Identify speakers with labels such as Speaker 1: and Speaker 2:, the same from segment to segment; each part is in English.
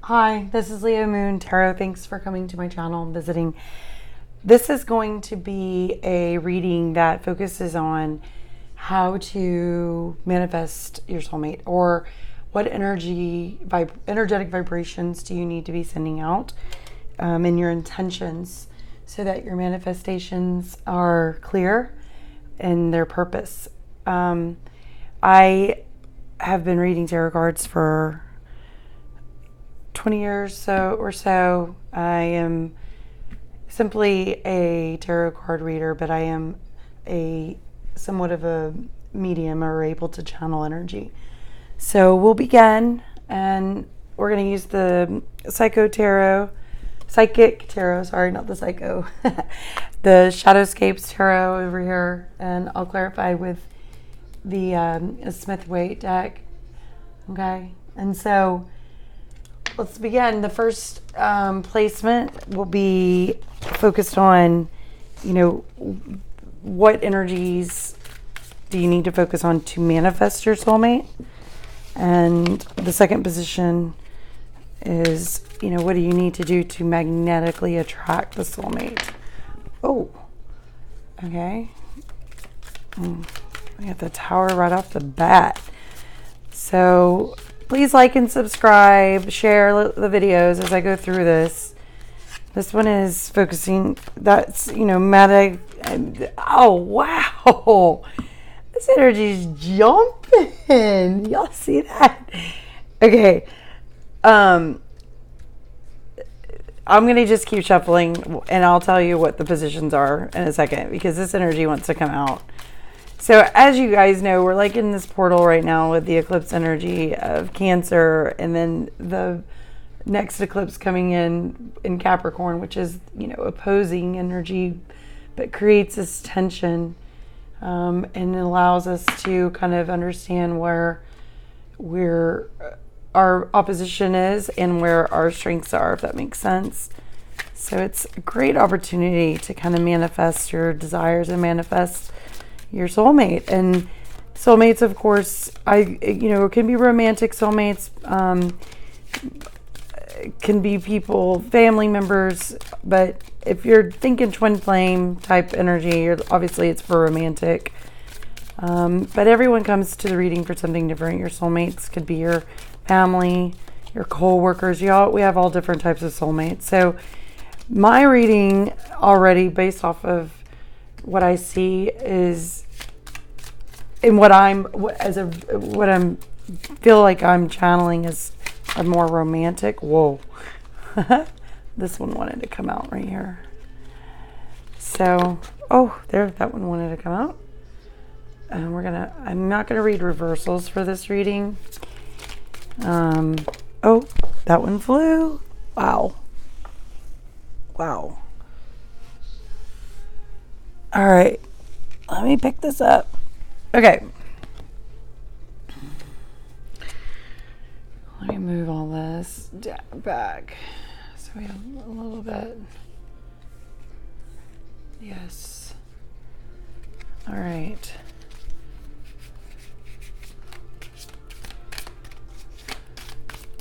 Speaker 1: Hi, this is Leo Moon Tarot. Thanks for coming to my channel and visiting. This is going to be a reading that focuses on how to manifest your soulmate, or what energetic vibrations do you need to be sending out in your intentions so that your manifestations are clear in their purpose. I have been reading tarot cards for 20 years or so. I am simply a tarot card reader, but I am somewhat of a medium, or able to channel energy. So we'll begin, and we're going to use the psychic tarot, sorry, not the psycho, the Shadowscapes tarot over here, and I'll clarify with the Smith-Waite deck. Okay, and so let's begin. The first placement will be focused on, what energies do you need to focus on to manifest your soulmate? And the second position is, what do you need to do to magnetically attract the soulmate? Oh, okay. We got the Tower right off the bat. So please like and subscribe, share the videos as I go through this. This one is focusing, that's, magic. Oh, wow. This energy's jumping. Y'all see that? Okay. I'm going to just keep shuffling, and I'll tell you what the positions are in a second, because this energy wants to come out. So as you guys know, we're like in this portal right now with the eclipse energy of Cancer, and then the next eclipse coming in Capricorn, which is, opposing energy, but creates this tension, and it allows us to kind of understand where our opposition is and where our strengths are, if that makes sense. So it's a great opportunity to kind of manifest your desires and manifest your soulmate. And soulmates, of course, it can be romantic soulmates, can be people, family members, but if you're thinking twin flame type energy, obviously it's for romantic. But everyone comes to the reading for something different. Your soulmates could be your family, your co-workers. We have all different types of soulmates. So my reading already, based off of what I see, is in what feel like I'm channeling is a more romantic. Whoa. This one wanted to come out right here. So, that one wanted to come out. And I'm not gonna read reversals for this reading. That one flew. Wow. All right, let me pick this up. Okay. Let me move all this back so we have a little bit. Yes. All right.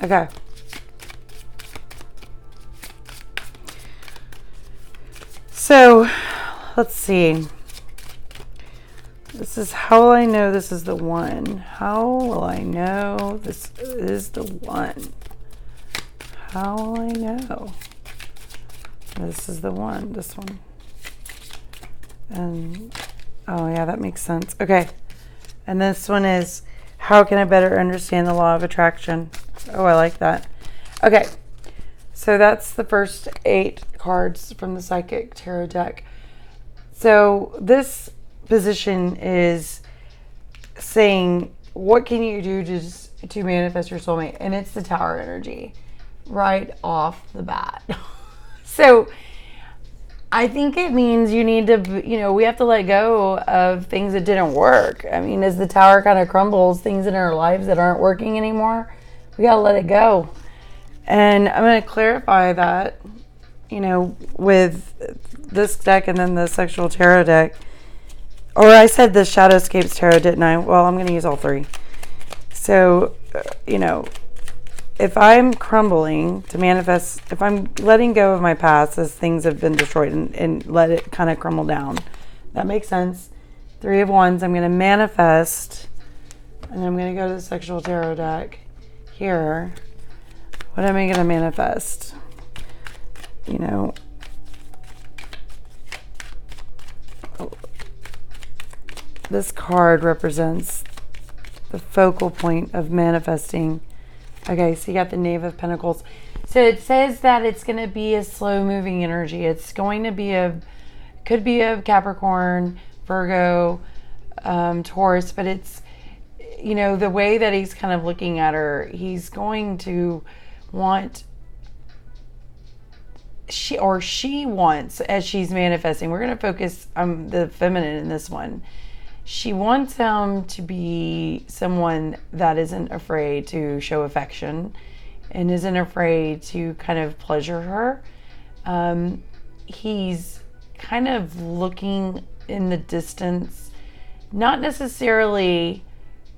Speaker 1: Okay. So, let's see. This is how will I know this is the one? How will I know this is the one? How will I know this is the one? This one. And, oh yeah, that makes sense. Okay. And this one is, how can I better understand the law of attraction? Oh, I like that. Okay. So that's the first 8 cards from the Psychic Tarot deck. So this position is saying, what can you do to manifest your soulmate? And it's the Tower energy right off the bat. So I think it means you need to, we have to let go of things that didn't work. I mean, as the Tower kind of crumbles, things in our lives that aren't working anymore, we got to let it go. And I'm going to clarify that, with this deck and then the Sexual Tarot deck. Or I said the Shadowscapes Tarot, didn't I? Well, I'm going to use all 3. So, if I'm crumbling to manifest, if I'm letting go of my past as things have been destroyed and let it kind of crumble down, that makes sense. 3 of Wands, I'm going to manifest, and I'm going to go to the Sexual Tarot deck here. What am I going to manifest? You know, this card represents the focal point of manifesting. Okay, so you got the Knave of Pentacles. So it says that it's going to be a slow moving energy. It's going to be could be a Capricorn, Virgo, Taurus, but it's, you know, the way that he's kind of looking at her, he's going to want, she wants, as she's manifesting, we're going to focus on the feminine in this one. She wants him to be someone that isn't afraid to show affection and isn't afraid to kind of pleasure her. He's kind of looking in the distance, not necessarily,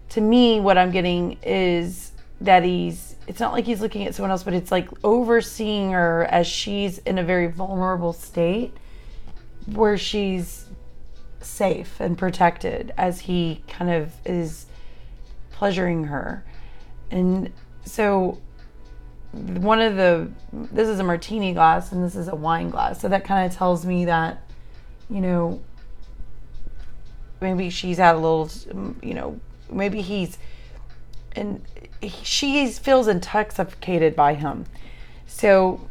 Speaker 1: to me, what I'm getting is that it's not like he's looking at someone else, but it's like overseeing her as she's in a very vulnerable state where she's safe and protected as he kind of is pleasuring her. And so this is a martini glass and this is a wine glass, so that kind of tells me that, you know, maybe she's had a little, you know, maybe she feels intoxicated by him. So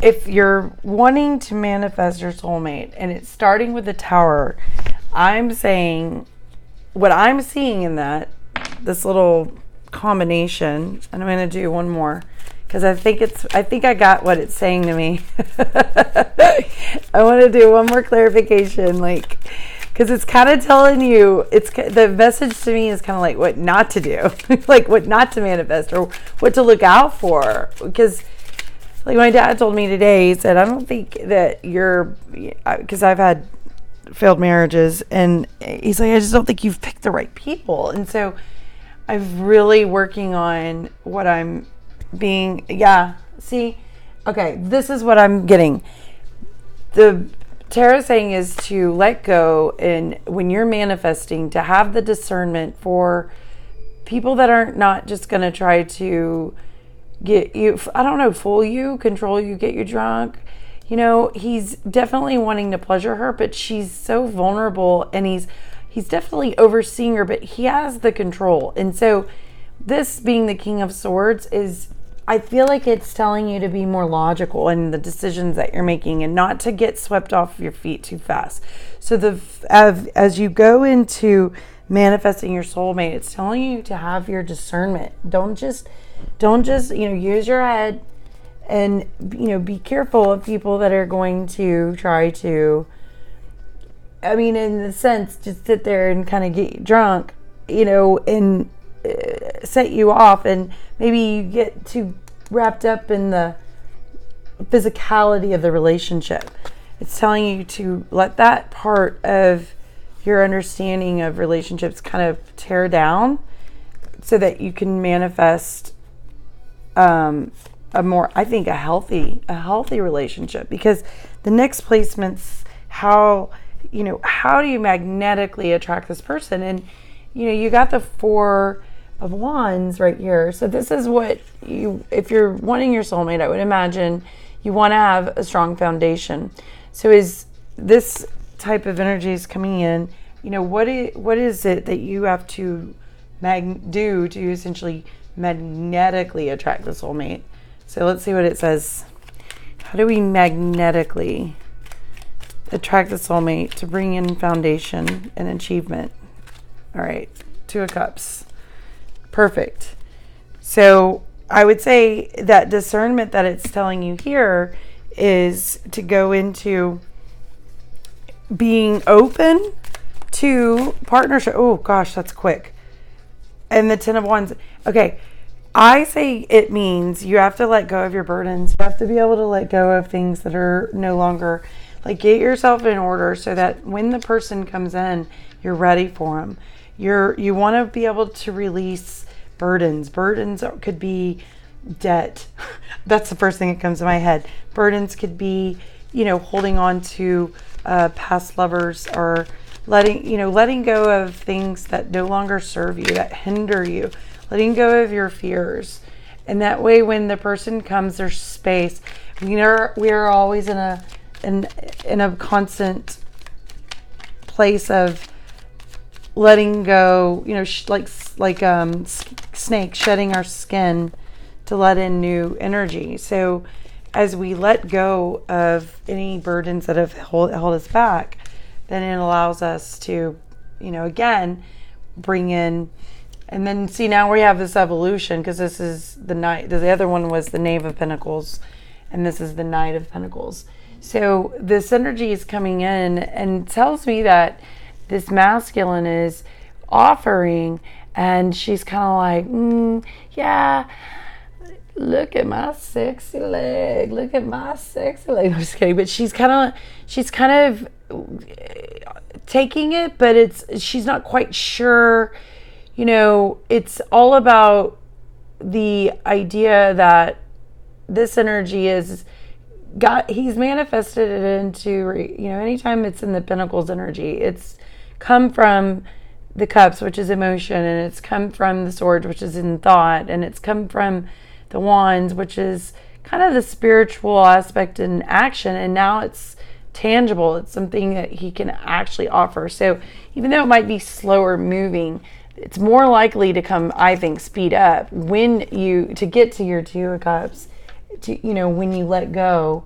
Speaker 1: if you're wanting to manifest your soulmate and it's starting with the Tower, I'm saying what I'm seeing in this little combination, and I'm going to do one more because I think I got what it's saying to me. I want to do one more clarification, like, because it's kind of telling you, the message to me is kind of like what not to do, like what not to manifest or what to look out for. Because like my dad told me today, he said, I don't think that because I've had failed marriages, and he's like, I just don't think you've picked the right people. And so I'm really working on what I'm being, okay, this is what I'm getting. The tarot saying is to let go, and when you're manifesting, to have the discernment for people that aren't not just going to try to get you, I don't know, fool you, control you, get you drunk. You know, he's definitely wanting to pleasure her, but she's so vulnerable, and he's definitely overseeing her, but he has the control. And so this being the King of Swords is, I feel like it's telling you to be more logical in the decisions that you're making and not to get swept off your feet too fast. So as you go into manifesting your soulmate, it's telling you to have your discernment. Don't just, use your head, and, be careful of people that are going to try to, in the sense, just sit there and kind of get you drunk, and set you off, and maybe you get too wrapped up in the physicality of the relationship. It's telling you to let that part of your understanding of relationships kind of tear down so that you can manifest a healthy relationship. Because the next placement's how do you magnetically attract this person? And you got the 4 of Wands right here. So this is what if you're wanting your soulmate, I would imagine you want to have a strong foundation. So is this type of energy is coming in, what is it that you have to do to essentially magnetically attract the soulmate? So let's see what it says. How do we magnetically attract the soulmate to bring in foundation and achievement? All right, 2 of Cups. Perfect. So I would say that discernment that it's telling you here is to go into being open to partnership. Oh gosh, that's quick. And the 10 of Wands. Okay, I say it means you have to let go of your burdens. You have to be able to let go of things that are no longer, like, get yourself in order so that when the person comes in, you're ready for them. You want to be able to release burdens. Burdens could be debt. That's the first thing that comes to my head. Burdens could be, holding on to past lovers, or letting go of things that no longer serve you, that hinder you, letting go of your fears. And that way, when the person comes, there's space. We are always in a constant place of letting go, like snakes shedding our skin to let in new energy. So as we let go of any burdens that have held us back, then it allows us to, again, bring in. And then see, now we have this evolution, because this is the Knight. The other one was the Knave of Pentacles, and this is the Knight of Pentacles. So this energy is coming in and tells me that this masculine is offering, and she's kind of like, yeah, look at my sexy leg. Look at my sexy leg. I'm just kidding, but she's kind of taking it, but she's not quite sure. It's all about the idea that this energy is God. He's manifested it into, anytime it's in the Pentacles energy, it's come from the Cups, which is emotion, and it's come from the Swords, which is in thought, and it's come from the Wands, which is kind of the spiritual aspect in action, and now it's tangible. It's something that he can actually offer. So even though it might be slower moving, it's more likely to come, I think, speed up to get to your Two of Cups, when you let go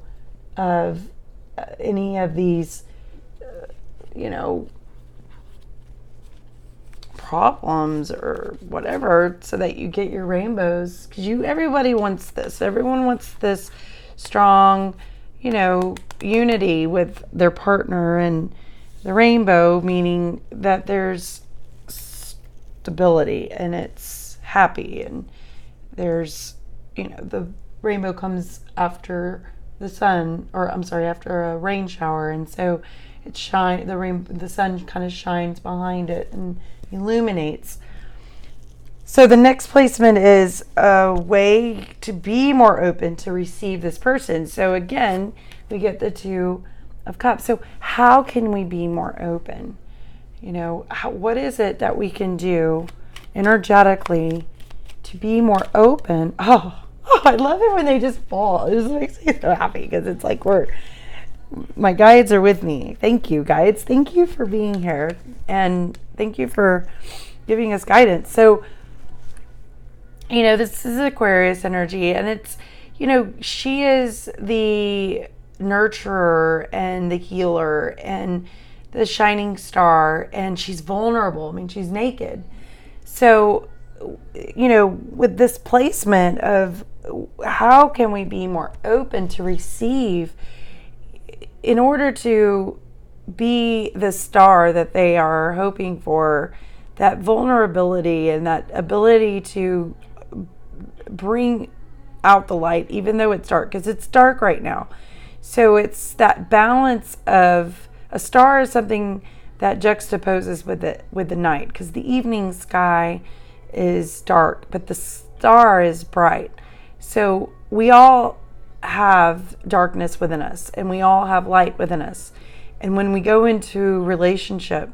Speaker 1: of any of these, problems or whatever, so that you get your rainbows. Because everybody wants this. Everyone wants this strong, unity with their partner, and the rainbow meaning that there's stability and it's happy, and there's the rainbow comes after the sun, or I'm sorry, after a rain shower, and so the sun kind of shines behind it and illuminates. So the next placement is a way to be more open to receive this person. So again, we get the Two of Cups. So how can we be more open? What is it that we can do energetically to be more open? Oh, I love it when they just fall. It just makes me so happy, because it's like my guides are with me. Thank you, guides. Thank you for being here, and thank you for giving us guidance. So, this is Aquarius energy, and it's, she is the nurturer and the healer and the shining star, and she's vulnerable. I mean, she's naked. So, with this placement of how can we be more open to receive, in order to be the star that they are hoping for, that vulnerability and that ability to bring out the light, even though it's dark, because it's dark right now. So it's that balance of, a star is something that juxtaposes with the night, because the evening sky is dark, but the star is bright. So we all have darkness within us, and we all have light within us. And when we go into relationship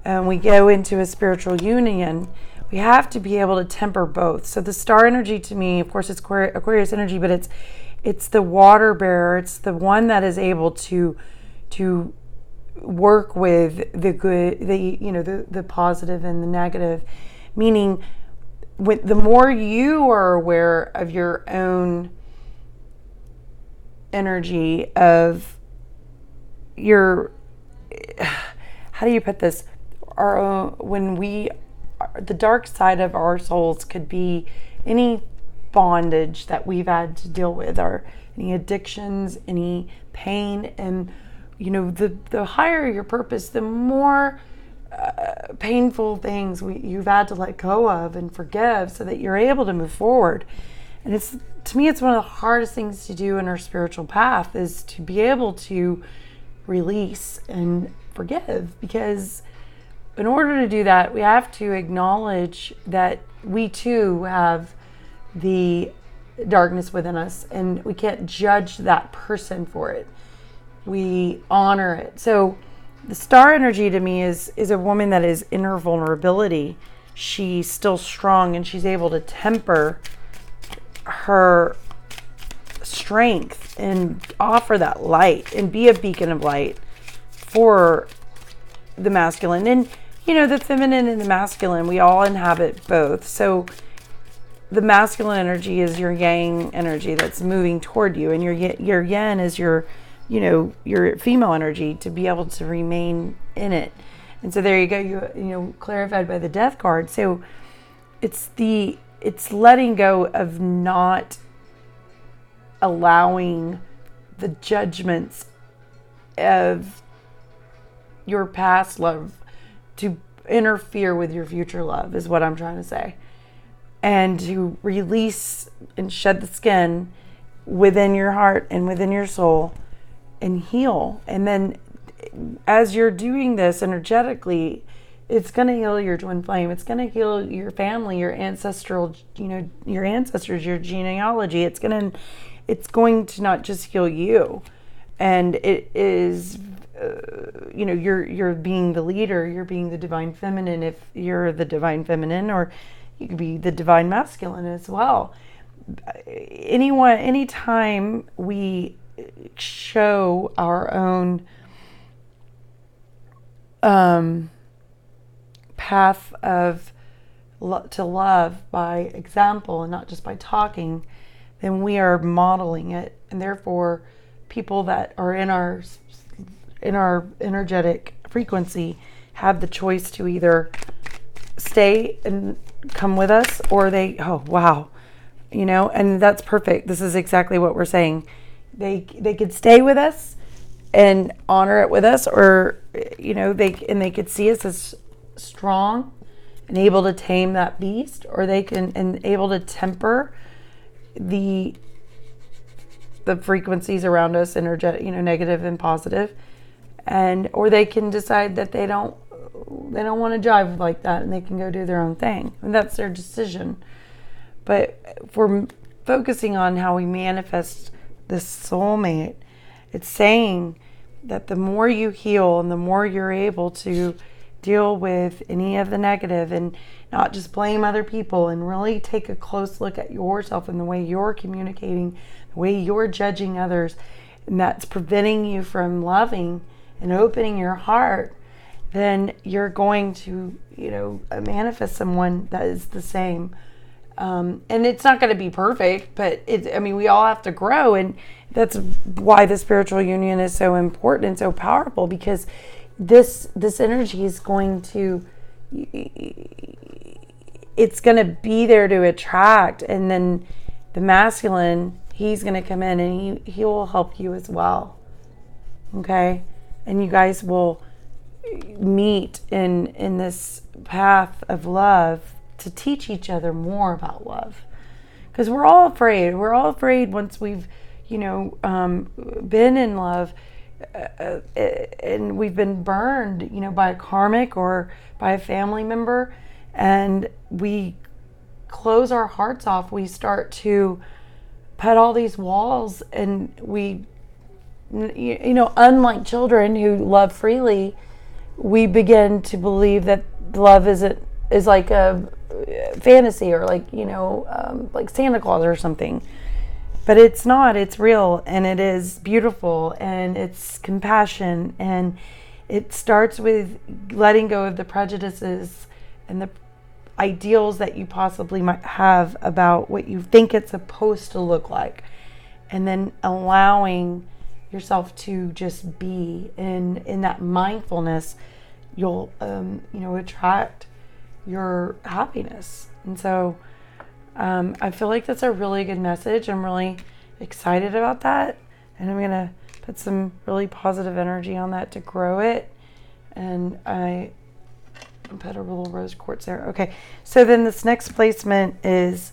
Speaker 1: and we go into a spiritual union, we have to be able to temper both. So the star energy, to me, of course, it's Aquarius energy, but it's the water bearer. It's the one that is able to work with the good, the positive and the negative. Meaning, the more you are aware of your own energy, of your, how do you put this? Our own, the dark side of our souls could be any bondage that we've had to deal with, or any addictions, any pain, and the higher your purpose, the more painful things you've had to let go of and forgive, so that you're able to move forward. And to me, it's one of the hardest things to do in our spiritual path, is to be able to release and forgive, because in order to do that, we have to acknowledge that we too have the darkness within us, and we can't judge that person for it. We honor it. So the star energy to me is a woman that is in her vulnerability. She's still strong, and she's able to temper her strength and offer that light and be a beacon of light for the masculine. And the feminine and the masculine, we all inhabit both. So the masculine energy is your yang energy that's moving toward you, and your yin is your female energy to be able to remain in it. And so there you go, you clarified by the death card. So it's letting go of not allowing the judgments of your past love to interfere with your future love, is what I'm trying to say. And to release and shed the skin within your heart and within your soul and heal. And then as you're doing this energetically, it's going to heal your twin flame. It's going to heal your family, your ancestral, your ancestors, your genealogy. It's going to not just heal you. And it is, you're being the leader, you're being the divine feminine if you're the divine feminine, or you could be the divine masculine as well. Anytime we show our own path to love by example and not just by talking, then we are modeling it, and therefore people that are in our energetic frequency have the choice to either stay and come with us, or and that's perfect. This is exactly what we're saying. They could stay with us and honor it with us, or they could see us as strong and able to tame that beast, or they can and able to temper the frequencies around us, energetic, negative and positive, or they can decide that they don't want to jive like that, and they can go do their own thing, and that's their decision. But if we're focusing on how we manifest this soulmate, it's saying that the more you heal and the more you're able to deal with any of the negative and not just blame other people, and really take a close look at yourself and the way you're communicating, the way you're judging others, and that's preventing you from loving and opening your heart, then you're going to, manifest someone that is the same. And it's not going to be perfect, but we all have to grow. And that's why the spiritual union is so important and so powerful, because this energy is going to, it's going to be there to attract. And then the masculine, he's going to come in and he will help you as well. Okay. And you guys will meet in this path of love to teach each other more about love, because we're all afraid once we've been in love and we've been burned by a karmic or by a family member, and we close our hearts off. We start to put all these walls, and we unlike children who love freely, we begin to believe that love is like a fantasy, or like Santa Claus or something. But it's not. It's real, and it is beautiful, and it's compassion, and it starts with letting go of the prejudices and the ideals that you possibly might have about what you think it's supposed to look like, and then allowing yourself to just be in that mindfulness. You'll attract your happiness. And so I feel like that's a really good message. I'm really excited about that, and I'm gonna put some really positive energy on that to grow it. And I put a little rose quartz there. Okay, so then this next placement is,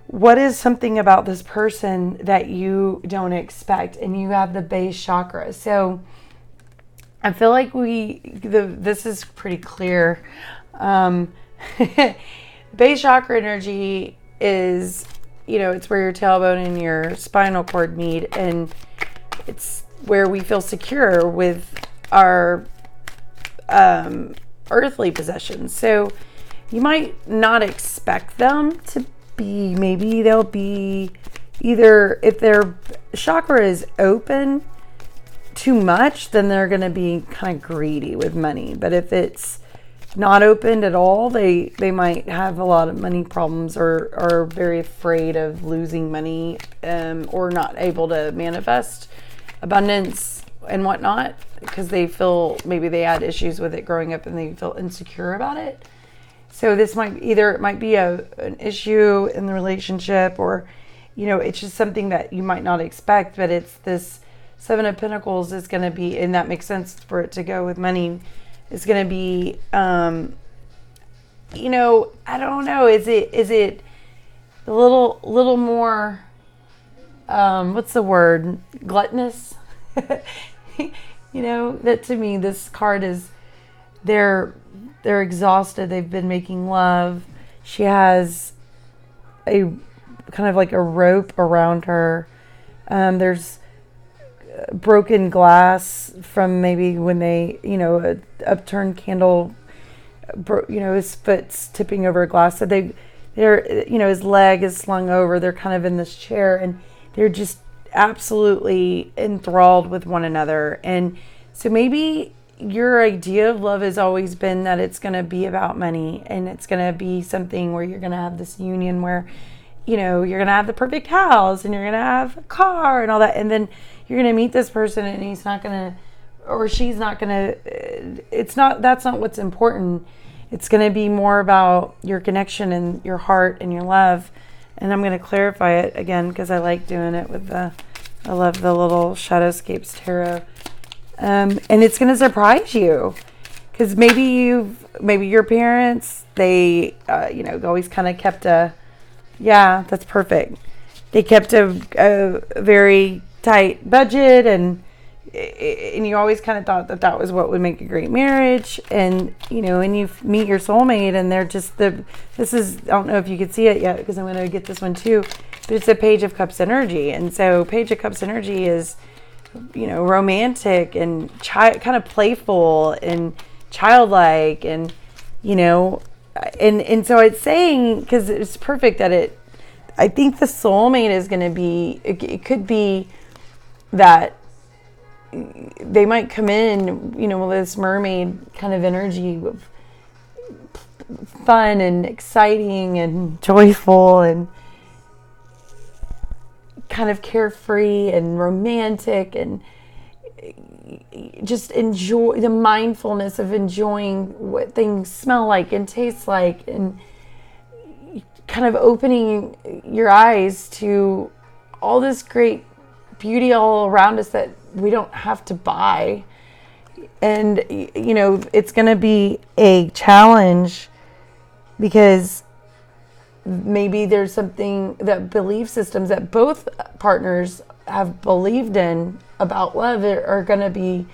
Speaker 1: what is something about this person that you don't expect? And you have the base chakra. So I feel like this is pretty clear. Base chakra energy is, it's where your tailbone and your spinal cord meet, and it's where we feel secure with our earthly possessions. So you might not expect them to be, maybe they'll be either, if their chakra is open too much, then they're going to be kind of greedy with money. But if it's not opened at all, they might have a lot of money problems, or are very afraid of losing money, or not able to manifest abundance and whatnot, because they feel, maybe they had issues with it growing up and they feel insecure about it. So this might be an issue in the relationship, or it's just something that you might not expect. But it's this Seven of Pentacles is going to be, and that makes sense for it to go with money. It's going to be, I don't know. Is it a little more, what's the word? Gluttonous? That to me, this card is, they're exhausted. They've been making love. She has a kind of like a rope around her. There's broken glass from maybe when they, an upturned candle, his foot's tipping over a glass. So they're, his leg is slung over. They're kind of in this chair, and they're just absolutely enthralled with one another. And so maybe your idea of love has always been that it's going to be about money, and it's going to be something where you're going to have this union where, you're going to have the perfect house, and you're going to have a car and all that. And then you're going to meet this person, and he's not going to, or she's not going to, that's not what's important. It's going to be more about your connection and your heart and your love. And I'm going to clarify it again, because I like doing it with I love the little Shadowscapes Tarot. And it's going to surprise you, because maybe your parents, they, always kind of kept that's perfect. They kept a very tight budget, and you always kind of thought that was what would make a great marriage. And and you meet your soulmate, and they're just this is, I don't know if you could see it yet, because I'm going to get this one too, but it's a Page of Cups energy. And so Page of Cups energy is, romantic and kind of playful and childlike, and and so it's saying, because it's perfect that I think the soulmate is going to be, it could be that they might come in, with this mermaid kind of energy of fun and exciting and joyful and kind of carefree and romantic, and just enjoy the mindfulness of enjoying what things smell like and taste like, and kind of opening your eyes to all this great beauty all around us that we don't have to buy. And it's going to be a challenge, because maybe there's something, that belief systems that both partners have believed in about love are going to be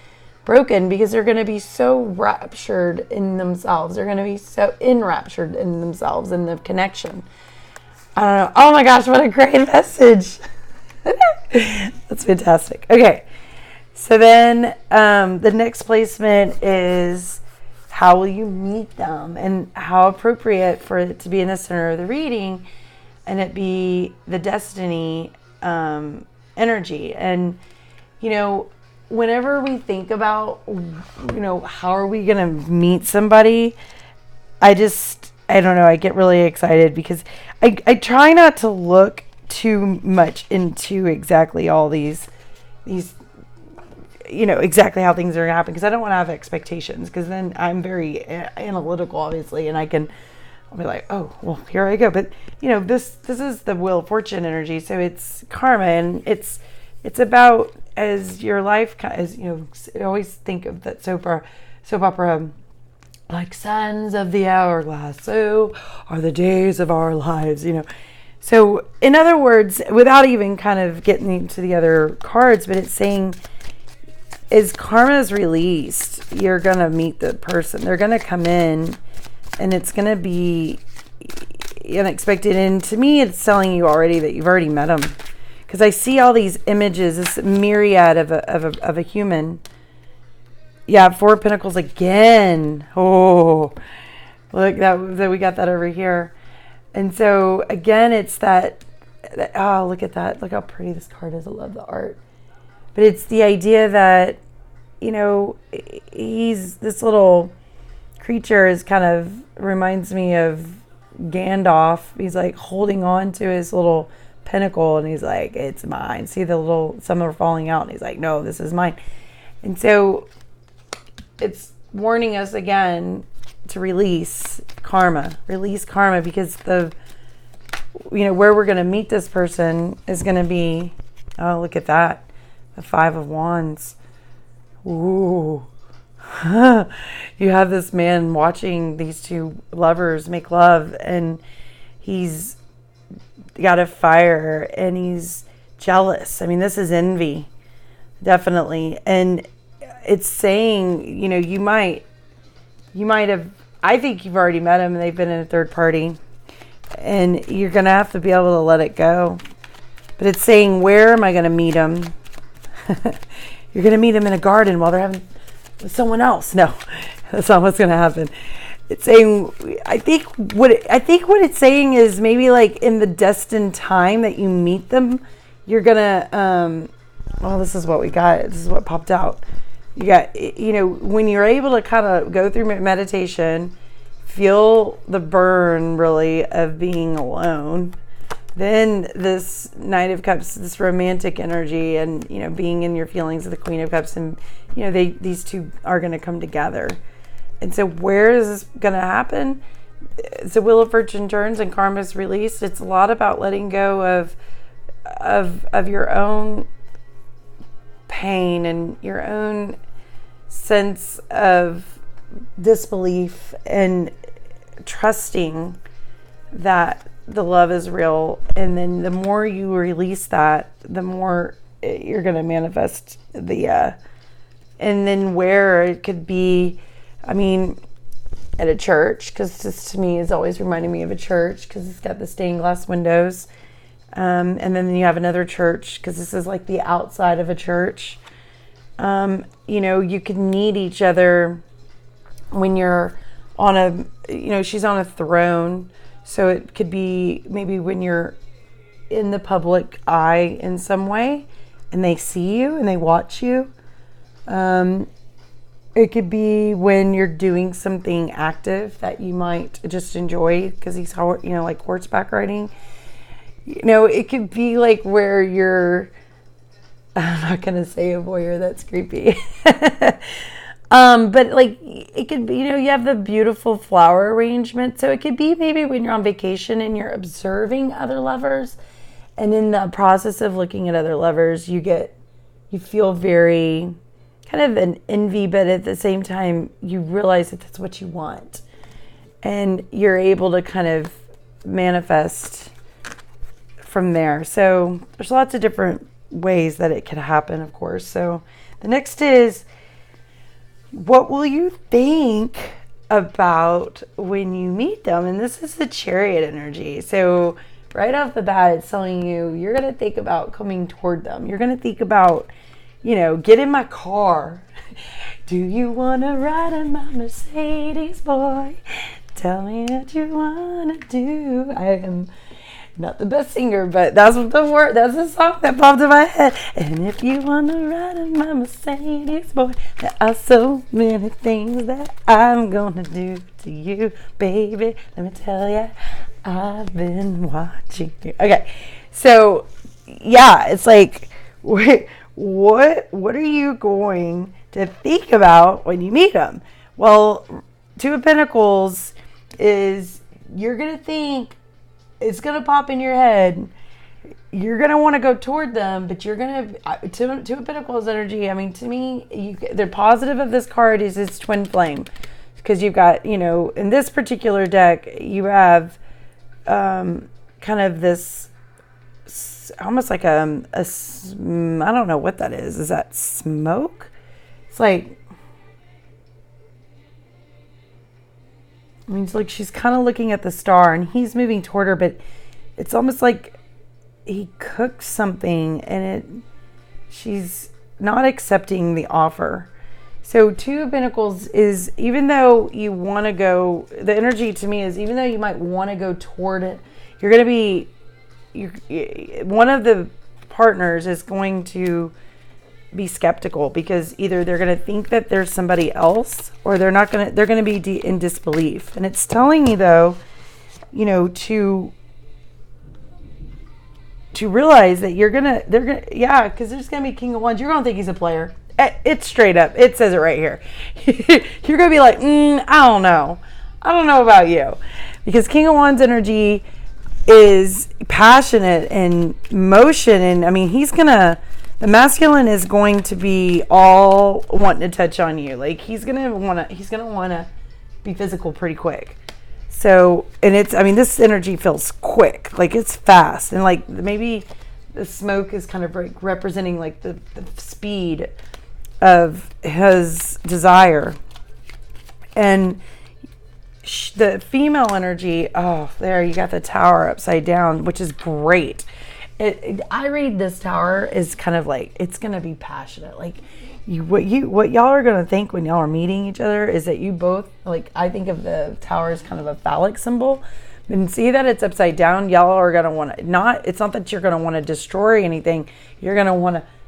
Speaker 1: broken, because they're going to be so raptured in themselves. They're going to be so enraptured in themselves and the connection. I don't know. Oh my gosh, what a great message. That's fantastic. Okay. So then the next placement is, how will you meet them, and how appropriate for it to be in the center of the reading, and it be the destiny energy. And whenever we think about how are we gonna meet somebody, I don't know, I get really excited, because I try not to look too much into exactly all these exactly how things are going to happen, because I don't want to have expectations, because then I'm very analytical, obviously, and I'll be like, oh, well, here I go. But this is the Wheel of Fortune energy, so it's karma, and it's about, as your life, as I always think of that soap opera, like Sons of the Hourglass, so are the days of our lives, So in other words, without even kind of getting into the other cards, but it's saying as karma is released, you're going to meet the person. They're going to come in, and it's going to be unexpected. And to me, it's telling you already that you've already met them. Because I see all these images, this myriad of a human. Yeah, Four of Pentacles again. Oh, look, that we got that over here. And so, again, it's that, oh, look at that. Look how pretty this card is. I love the art. But it's the idea that, you know, this little creature is kind of reminds me of Gandalf. He's like holding on to his little pentacle, and he's like, it's mine. See some are falling out, and he's like, no, this is mine. And so it's warning us again to release karma, because where we're going to meet this person is going to be, oh, look at that, the Five of Wands. Ooh. You have this man watching these two lovers make love, and he's got a fire, and he's jealous. I mean, this is envy, definitely. And it's saying, you might have, I think you've already met him and they've been in a third party, and you're going to have to be able to let it go. But it's saying, where am I going to meet him? You're going to meet him in a garden while they're having with someone else. No, that's not what's going to happen. It's saying, I think what it's saying is maybe like in the destined time that you meet them, you're going to, well, this is what we got. This is what popped out. You got, when you're able to kind of go through meditation, feel the burn really of being alone, then this Knight of Cups, this romantic energy, and being in your feelings of the Queen of Cups, and these two are going to come together. And so where is this going to happen? It's the Wheel of Fortune turns and karma is released. It's a lot about letting go of your own pain and your own sense of disbelief, and trusting that the love is real. And then the more you release that, the more you're going to manifest and then where it could be, I mean, at a church, because this to me is always reminding me of a church, because it's got the stained glass windows. And then you have another church, because this is like the outside of a church. You can meet each other when you're on she's on a throne. So it could be maybe when you're in the public eye in some way, and they see you and they watch you. It could be when you're doing something active that you might just enjoy, because he's, like horseback riding. It could be like where you're, I'm not going to say a voyeur, that's creepy. But like, it could be, you have the beautiful flower arrangement. So it could be maybe when you're on vacation and you're observing other lovers. And in the process of looking at other lovers, you feel very kind of an envy, but at the same time, you realize that that's what you want. And you're able to kind of manifest from there. So there's lots of different ways that it could happen, of course. So the next is, what will you think about when you meet them? And this is the Chariot energy. So right off the bat, it's telling you, you're going to think about coming toward them. You're going to think about, get in my car. Do you want to ride in my Mercedes, boy? Tell me what you want to do. I am not the best singer, but that's the song that popped in my head. And if you want to ride in my Mercedes, boy, there are so many things that I'm going to do to you, baby. Let me tell you, I've been watching you. Okay, so, yeah, it's like, what are you going to think about when you meet them? Well, Two of Pentacles is, you're going to think, it's going to pop in your head. You're going to want to go toward them, but you're going to, Two of Pentacles energy, I mean, to me, the positive of this card is its twin flame. Because you've got, in this particular deck, you have kind of this, almost like I don't know what that is. Is that smoke? It's like, I mean, it's like she's kind of looking at the star and he's moving toward her, but it's almost like he cooked something and she's not accepting the offer. So Two of Pentacles is, even though you want to go, the energy to me is, even though you might want to go toward it, you're going to be, one of the partners is going to be skeptical, because either they're going to think that there's somebody else, or they're going to be in disbelief. And it's telling me, though, you know, to realize that yeah, because there's going to be King of Wands. You're going to think he's a player. It's straight up. It says it right here. You're going to be like, I don't know. I don't know about you. Because King of Wands energy is passionate and motion. And I mean, the masculine is going to be all wanting to touch on you. Like he's going to want to be physical pretty quick. So, and this energy feels quick, like it's fast. And like maybe the smoke is kind of like representing like the speed of his desire. And the female energy, oh, there you got the Tower upside down, which is great. I read this Tower is kind of like, it's going to be passionate. Like what y'all are going to think when y'all are meeting each other is that you both, like, I think of the Tower as kind of a phallic symbol. And see that it's upside down, y'all are going to want to, it's not that you're going to want to destroy anything. You're going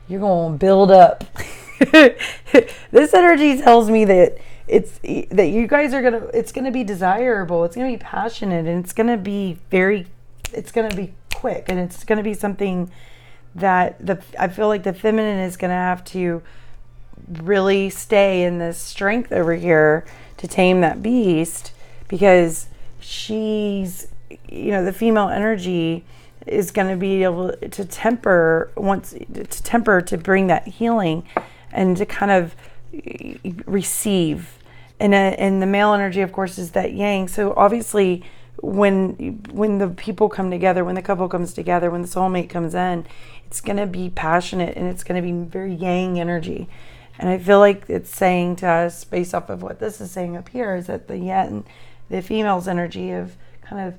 Speaker 1: to build up. This energy tells me that you guys are it's going to be desirable. It's going to be passionate, and it's going to be quick, and it's going to be something that I feel like the feminine is going to have to really stay in this strength over here to tame that beast, because she's, the female energy is going to be able to temper to bring that healing and to kind of receive. And the male energy, of course, is that yang. So obviously when the people come together, when the couple comes together, when the soulmate comes in, it's going to be passionate and it's going to be very yang energy. And I feel like it's saying to us, based off of what this is saying up here, is that the female's energy of kind of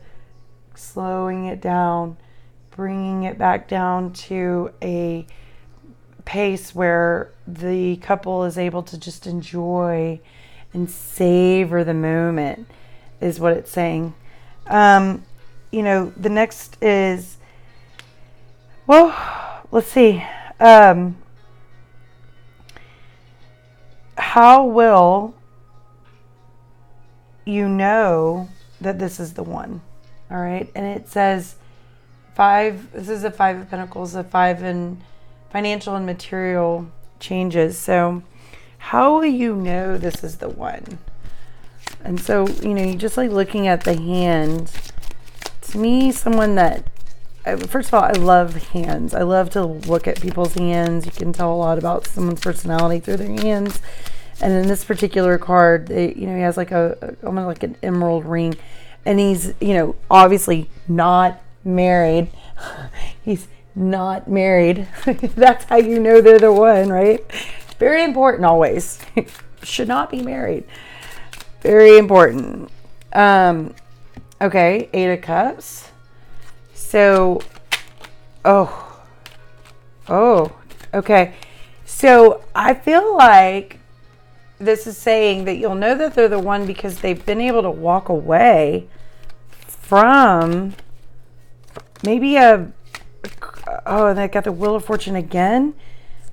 Speaker 1: slowing it down, bringing it back down to a pace where the couple is able to just enjoy and savor the moment, is what it's saying. The next is, well, let's see. How will you know that this is the one? All right. And it says this is a 5 of Pentacles, a 5 in financial and material changes. So how will you know this is the one? And so, you just like looking at the hand, to me, someone that, first of all, I love hands. I love to look at people's hands. You can tell a lot about someone's personality through their hands. And in this particular card, he has like almost like an emerald ring, and he's, obviously not married. He's not married. That's how you know they're the one, right? Very important always. Should not be married. Very important. Okay, 8 of Cups. So, okay. So I feel like this is saying that you'll know that they're the one because they've been able to walk away from maybe and I got the Wheel of Fortune again.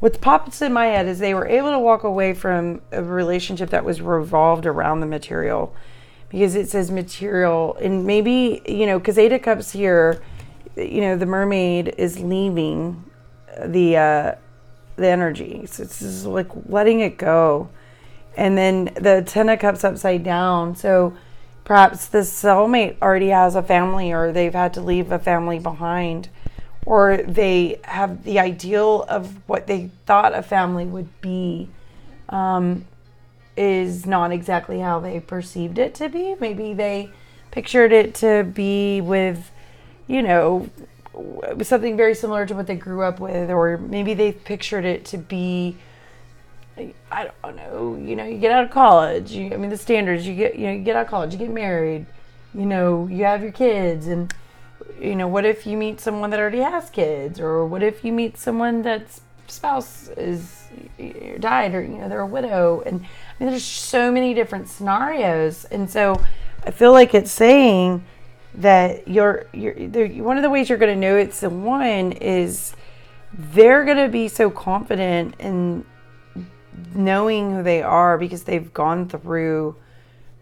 Speaker 1: What pops in my head is they were able to walk away from a relationship that was revolved around the material, because it says material, and maybe, because 8 of Cups here, the mermaid is leaving the energy. So it's just like letting it go. And then the 10 of Cups upside down. So perhaps the soulmate already has a family, or they've had to leave a family behind, or they have the ideal of what they thought a family would be is not exactly how they perceived it to be. Maybe they pictured it to be with, something very similar to what they grew up with, or maybe they pictured it to be I don't know, you get out of college, the standards, you get out of college, you get married, you have your kids, and, what if you meet someone that already has kids, or what if you meet someone that's spouse is died, or, they're a widow, and there's so many different scenarios, and so I feel like it's saying that one of the ways you're going to know it's the one is they're going to be so confident in knowing who they are because they've gone through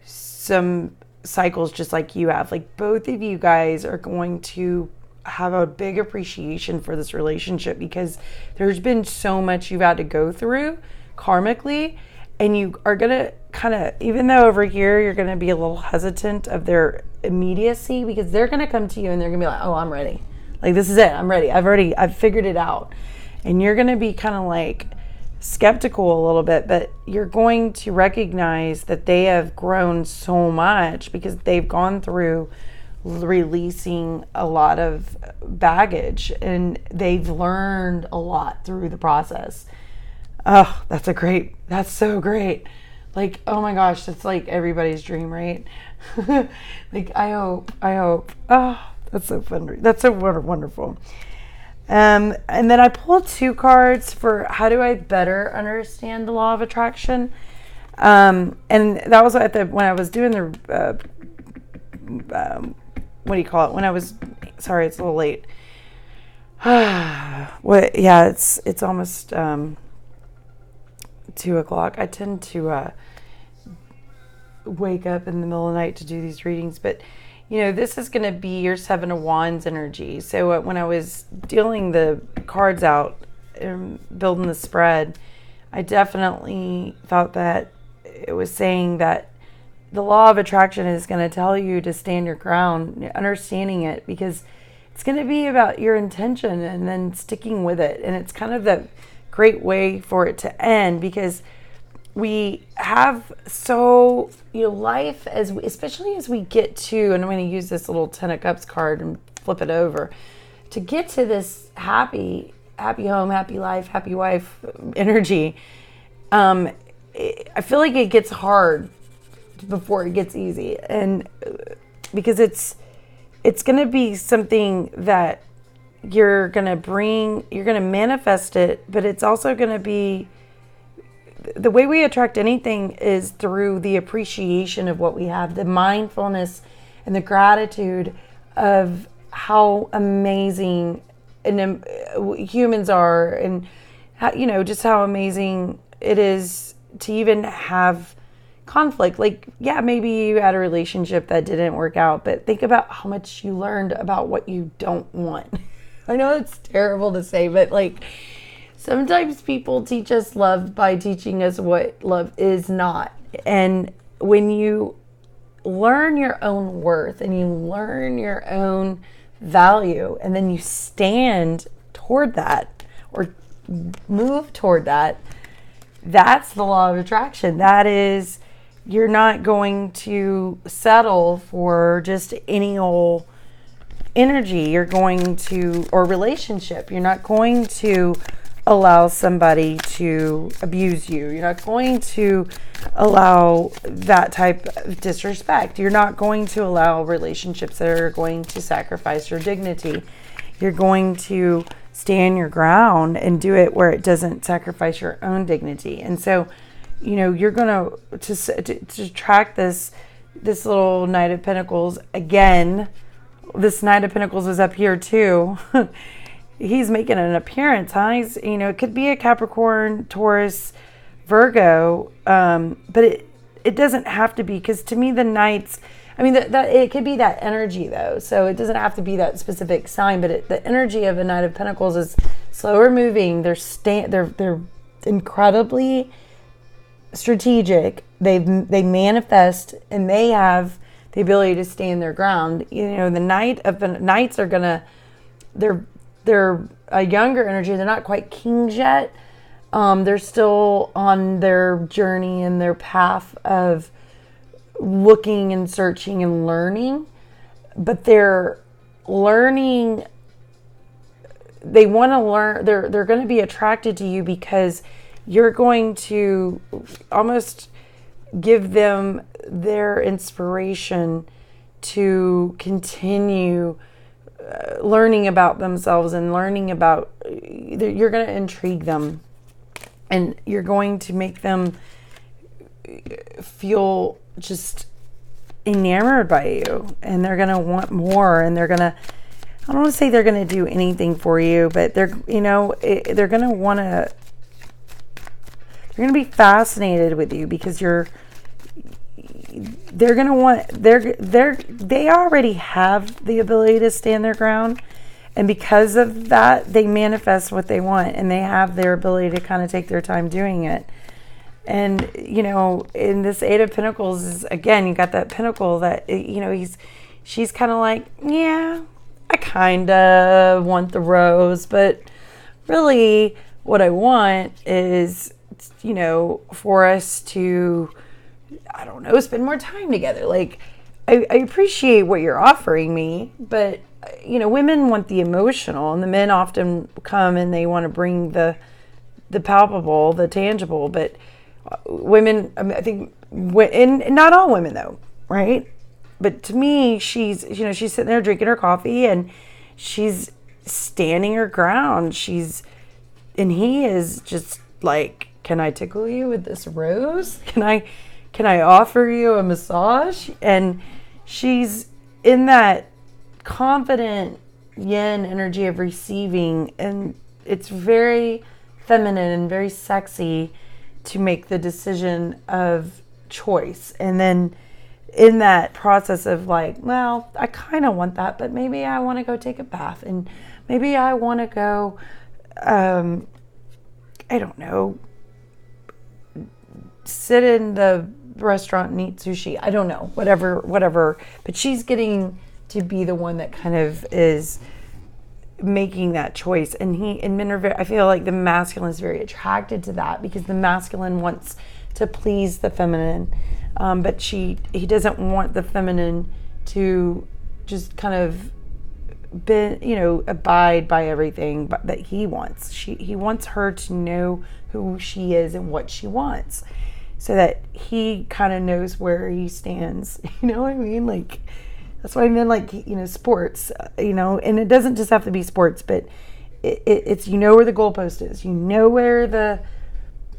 Speaker 1: some cycles just like you have. Like, both of you guys are going to have a big appreciation for this relationship because there's been so much you've had to go through karmically, and you are going to kind of, even though over here you're going to be a little hesitant of their immediacy, because they're going to come to you and they're going to be like, oh, I'm ready. Like, this is it. I'm ready. I've figured it out. And you're going to be kind of like skeptical a little bit, but you're going to recognize that they have grown so much because they've gone through releasing a lot of baggage and they've learned a lot through the process. Oh, that's so great. Like, oh my gosh, that's like everybody's dream, right? Like, I hope. Oh, that's so fun. That's so wonderful. And then I pulled 2 cards for how do I better understand the law of attraction. And that was when I was doing the, what do you call it? When I was, sorry, it's a little late. Yeah, it's almost 2:00. I tend to wake up in the middle of the night to do these readings, but this is going to be your 7 of Wands energy. So when I was dealing the cards out and building the spread, I definitely thought that it was saying that the law of attraction is going to tell you to stand your ground, understanding it, because it's going to be about your intention and then sticking with it. And it's kind of the great way for it to end, because we have life especially as we get to, and I'm going to use this little 10 of Cups card and flip it over to get to this happy home, happy life, happy wife energy. I feel like it gets hard before it gets easy, and because it's going to be something that you're going to manifest it, but it's also going to be, the way we attract anything is through the appreciation of what we have, the mindfulness and the gratitude of how amazing humans are, and how, just how amazing it is to even have conflict. Like, yeah, maybe you had a relationship that didn't work out, but think about how much you learned about what you don't want. I know it's terrible to say, but like, sometimes people teach us love by teaching us what love is not. And when you learn your own worth and you learn your own value, and then you stand toward that or move toward that, that's the law of attraction. That is, you're not going to settle for just any old energy. You're going to, or relationship, you're not going to allow somebody to abuse you. You're not going to allow that type of disrespect. You're not going to allow relationships that are going to sacrifice your dignity. You're going to stand your ground and do it where it doesn't sacrifice your own dignity. And so, you're going to track this little Knight of Pentacles again. This Knight of Pentacles is up here too. He's making an appearance, huh? He's, it could be a Capricorn, Taurus, Virgo, but it doesn't have to be, because to me the Knights, that it could be that energy though, so it doesn't have to be that specific sign, but the energy of a Knight of Pentacles is slower moving. They're incredibly strategic. They manifest, and they have the ability to stand their ground. The Knights are gonna, they're a younger energy. They're not quite kings yet. They're still on their journey and their path of looking and searching and learning. But they're learning. They want to learn. They're going to be attracted to you because you're going to almost give them their inspiration to continue learning about themselves and learning about, you're going to intrigue them, and you're going to make them feel just enamored by you, and they're going to want more, and they're going to, I don't want to say they're going to do anything for you, but they're going to want to, they're going to be fascinated with you because they're going to want, they already have the ability to stand their ground. And because of that, they manifest what they want, and they have their ability to kind of take their time doing it. And, in this Eight of Pentacles is, again, you got that Pentacle that, she's kind of like, yeah, I kind of want the rose, but really what I want is, for us to, I don't know, spend more time together. Like, I appreciate what you're offering me, but, women want the emotional, and the men often come and they want to bring the palpable, the tangible, but women, I think, and not all women though, right? But to me, she's sitting there drinking her coffee and she's standing her ground. And he is just like, can I tickle you with this rose? Can I offer you a massage? And she's in that confident yin energy of receiving, and it's very feminine and very sexy to make the decision of choice. And then in that process of like, well, I kind of want that, but maybe I want to go take a bath, and maybe I want to go, I don't know, sit in the restaurant and eat sushi. I don't know, whatever. But she's getting to be the one that kind of is making that choice. And men are very, I feel like the masculine is very attracted to that, because the masculine wants to please the feminine, but he doesn't want the feminine to just kind of abide by everything that he wants. He wants her to know who she is and what she wants, so that he kind of knows where he stands. You know what I mean? Like, that's why men like, sports, and it doesn't just have to be sports, but it's, where the goalpost is,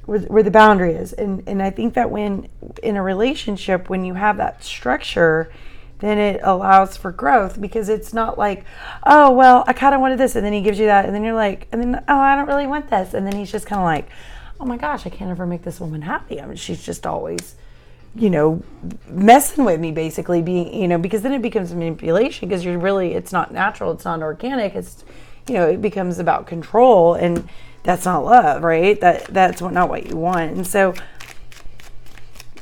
Speaker 1: where the boundary is. And I think that when in a relationship, when you have that structure, then it allows for growth, because it's not like, oh, well, I kind of wanted this, and then he gives you that, and then you're like, and then, oh, I don't really want this. And then he's just kind of like, oh my gosh, I can't ever make this woman happy. I mean, she's just always, messing with me, basically, being, because then it becomes manipulation, because it's not natural, it's not organic, it's, it becomes about control, and that's not love, right? That's not what you want. And so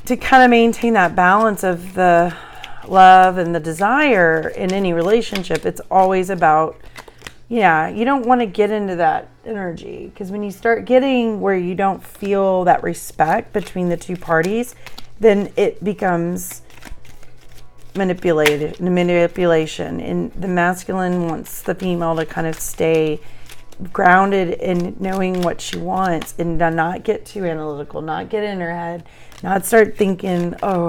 Speaker 1: to kind of maintain that balance of the love and the desire in any relationship, it's always about, you don't want to get into that energy, because when you start getting where you don't feel that respect between the two parties, then it becomes manipulation. And the masculine wants the female to kind of stay grounded in knowing what she wants, and not get too analytical, not get in her head, not start thinking, oh,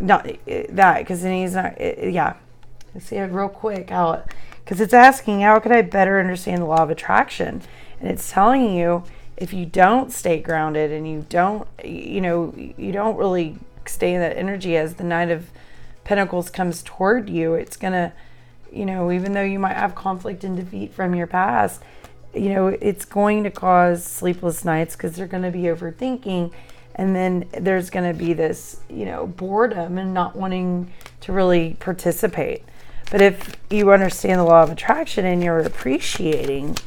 Speaker 1: not that, because then he's not, Let's see it real quick, because it's asking, how could I better understand the law of attraction? And it's telling you, if you don't stay grounded, and you don't really stay in that energy as the Knight of Pentacles comes toward you, it's gonna, even though you might have conflict and defeat from your past, it's going to cause sleepless nights, because they're going to be overthinking, and then there's going to be this, boredom and not wanting to really participate. But if you understand the law of attraction and you're appreciating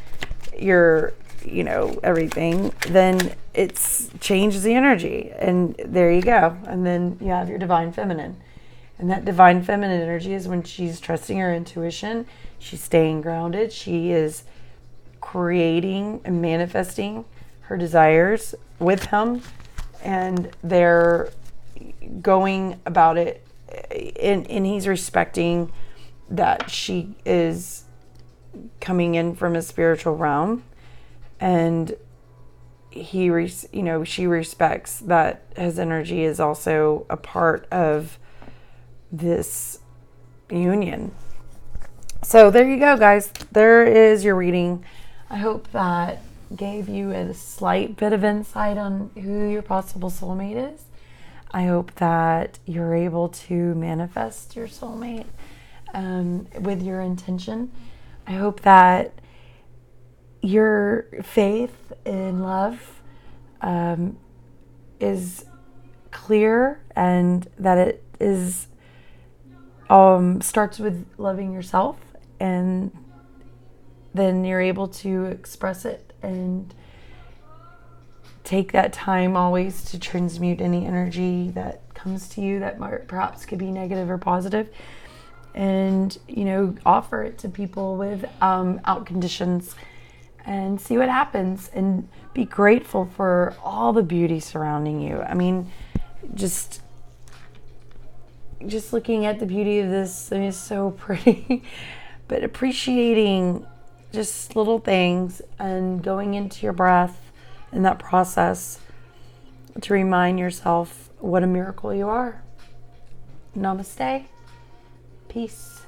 Speaker 1: your, everything, then it's changes the energy, and there you go. And then you have your divine feminine. And that divine feminine energy is when she's trusting her intuition, she's staying grounded, she is creating and manifesting her desires with him, and they're going about it, and he's respecting that she is coming in from a spiritual realm, and she respects that his energy is also a part of this union. So there you go, guys. There is your reading. I hope that gave you a slight bit of insight on who your possible soulmate is. I hope that you're able to manifest your soulmate with your intention. I hope that your faith in love is clear, and that it is starts with loving yourself, and then you're able to express it and take that time always to transmute any energy that comes to you that perhaps could be negative or positive, and offer it to people without conditions, and see what happens, and be grateful for all the beauty surrounding you. I mean, just looking at the beauty of this, I mean, it's so pretty. But appreciating just little things and going into your breath in that process to remind yourself what a miracle you are. Namaste. Peace.